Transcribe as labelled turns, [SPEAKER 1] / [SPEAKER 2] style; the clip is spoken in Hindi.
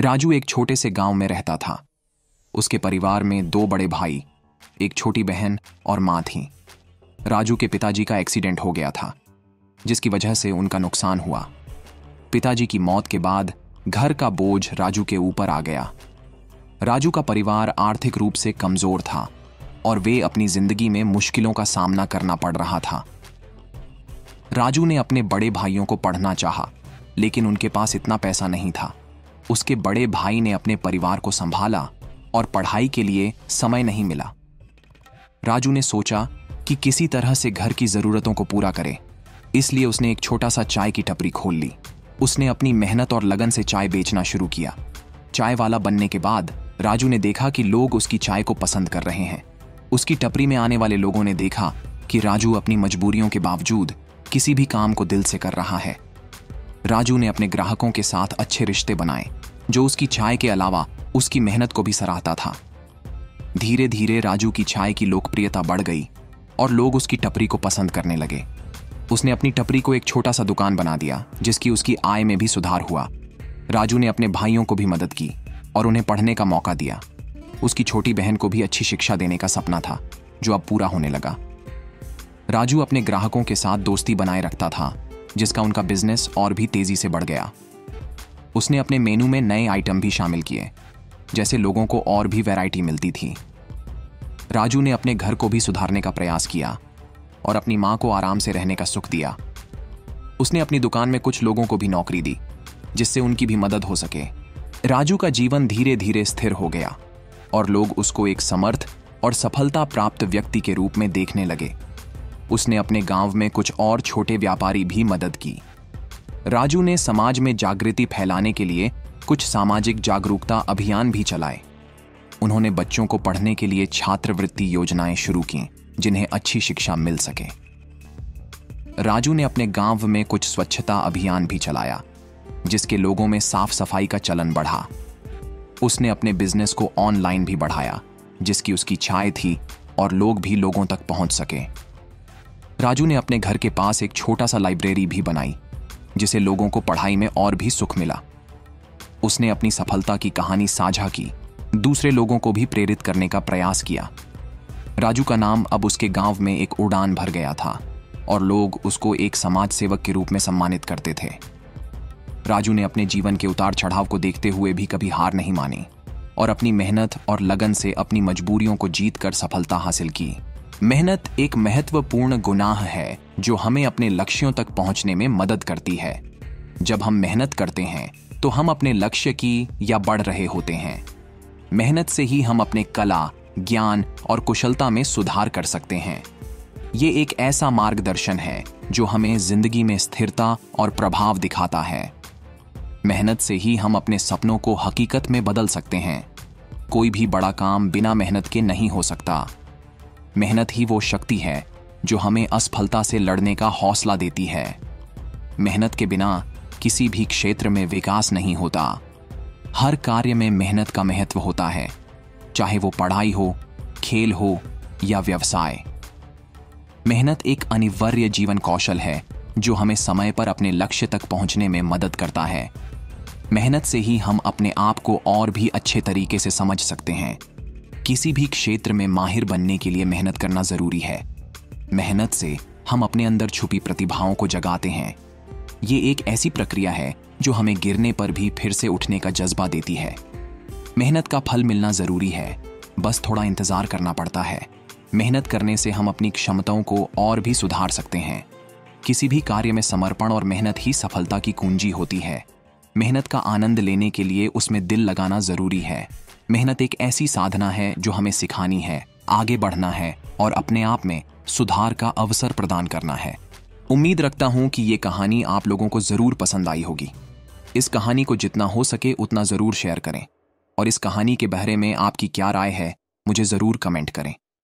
[SPEAKER 1] राजू एक छोटे से गांव में रहता था। उसके परिवार में 2 बड़े भाई, एक छोटी बहन और मां थी। राजू के पिताजी का एक्सीडेंट हो गया था, जिसकी वजह से उनका नुकसान हुआ। पिताजी की मौत के बाद घर का बोझ राजू के ऊपर आ गया। राजू का परिवार आर्थिक रूप से कमजोर था और वे अपनी जिंदगी में मुश्किलों का सामना करना पड़ रहा था। राजू ने अपने बड़े भाइयों को पढ़ना चाहा, लेकिन उनके पास इतना पैसा नहीं था। उसके बड़े भाई ने अपने परिवार को संभाला और पढ़ाई के लिए समय नहीं मिला। राजू ने सोचा कि किसी तरह से घर की जरूरतों को पूरा करे, इसलिए उसने एक छोटा सा चाय की टपरी खोल ली। उसने अपनी मेहनत और लगन से चाय बेचना शुरू किया। चाय वाला बनने के बाद राजू ने देखा कि लोग उसकी चाय को पसंद कर रहे हैं। उसकी टपरी में आने वाले लोगों ने देखा कि राजू अपनी मजबूरियों के बावजूद किसी भी काम को दिल से कर रहा है। राजू ने अपने ग्राहकों के साथ अच्छे रिश्ते बनाए, जो उसकी चाय के अलावा उसकी मेहनत को भी सराहता था। धीरे धीरे राजू की चाय की लोकप्रियता बढ़ गई और लोग उसकी टपरी को पसंद करने लगे। उसने अपनी टपरी को एक छोटा सा दुकान बना दिया, जिसकी उसकी आय में भी सुधार हुआ। राजू ने अपने भाइयों को भी मदद की और उन्हें पढ़ने का मौका दिया। उसकी छोटी बहन को भी अच्छी शिक्षा देने का सपना था, जो अब पूरा होने लगा। राजू अपने ग्राहकों के साथ दोस्ती बनाए रखता था, जिसका उनका बिजनेस और भी तेजी से बढ़ गया। उसने अपने मेनू में नए आइटम भी शामिल किए, जैसे लोगों को और भी वैरायटी मिलती थी। राजू ने अपने घर को भी सुधारने का प्रयास किया और अपनी मां को आराम से रहने का सुख दिया। उसने अपनी दुकान में कुछ लोगों को भी नौकरी दी, जिससे उनकी भी मदद हो सके। राजू का जीवन धीरे धीरे स्थिर हो गया और लोग उसको एक समर्थ और सफलता प्राप्त व्यक्ति के रूप में देखने लगे। उसने अपने गांव में कुछ और छोटे व्यापारी भी मदद की। राजू ने समाज में जागृति फैलाने के लिए कुछ सामाजिक जागरूकता अभियान भी चलाए। उन्होंने बच्चों को पढ़ने के लिए छात्रवृत्ति योजनाएं शुरू की, जिन्हें अच्छी शिक्षा मिल सके। राजू ने अपने गांव में कुछ स्वच्छता अभियान भी चलाया, जिसके लोगों में साफ सफाई का चलन बढ़ा। उसने अपने बिजनेस को ऑनलाइन भी बढ़ाया, जिसकी उसकी चाय थी और लोग भी लोगों तक पहुंच सके। राजू ने अपने घर के पास एक छोटा सा लाइब्रेरी भी बनाई, जिसे लोगों को पढ़ाई में और भी सुख मिला। उसने अपनी सफलता की कहानी साझा की, दूसरे लोगों को भी प्रेरित करने का प्रयास किया। राजू का नाम अब उसके गांव में एक उड़ान भर गया था और लोग उसको एक समाज सेवक के रूप में सम्मानित करते थे। राजू ने अपने जीवन के उतार चढ़ाव को देखते हुए भी कभी हार नहीं मानी और अपनी मेहनत और लगन से अपनी मजबूरियों को जीतकर सफलता हासिल की। मेहनत एक महत्वपूर्ण गुनाह है जो हमें अपने लक्ष्यों तक पहुंचने में मदद करती है। जब हम मेहनत करते हैं तो हम अपने लक्ष्य की या बढ़ रहे होते हैं। मेहनत से ही हम अपने कला, ज्ञान और कुशलता में सुधार कर सकते हैं। ये एक ऐसा मार्गदर्शन है जो हमें जिंदगी में स्थिरता और प्रभाव दिखाता है। मेहनत से ही हम अपने सपनों को हकीकत में बदल सकते हैं। कोई भी बड़ा काम बिना मेहनत के नहीं हो सकता। मेहनत ही वो शक्ति है जो हमें असफलता से लड़ने का हौसला देती है। मेहनत के बिना किसी भी क्षेत्र में विकास नहीं होता। हर कार्य में मेहनत का महत्व होता है, चाहे वो पढ़ाई हो, खेल हो या व्यवसाय। मेहनत एक अनिवार्य जीवन कौशल है जो हमें समय पर अपने लक्ष्य तक पहुंचने में मदद करता है। मेहनत से ही हम अपने आप को और भी अच्छे तरीके से समझ सकते हैं। किसी भी क्षेत्र में माहिर बनने के लिए मेहनत करना जरूरी है। मेहनत से हम अपने अंदर छुपी प्रतिभाओं को जगाते हैं। ये एक ऐसी प्रक्रिया है जो हमें गिरने पर भी फिर से उठने का जज्बा देती है। मेहनत का फल मिलना जरूरी है, बस थोड़ा इंतजार करना पड़ता है। मेहनत करने से हम अपनी क्षमताओं को और भी सुधार सकते हैं। किसी भी कार्य में समर्पण और मेहनत ही सफलता की कुंजी होती है। मेहनत का आनंद लेने के लिए उसमें दिल लगाना जरूरी है। मेहनत एक ऐसी साधना है जो हमें सिखानी है, आगे बढ़ना है और अपने आप में सुधार का अवसर प्रदान करना है। उम्मीद रखता हूं कि ये कहानी आप लोगों को जरूर पसंद आई होगी। इस कहानी को जितना हो सके उतना जरूर शेयर करें और इस कहानी के बारे में आपकी क्या राय है, मुझे जरूर कमेंट करें।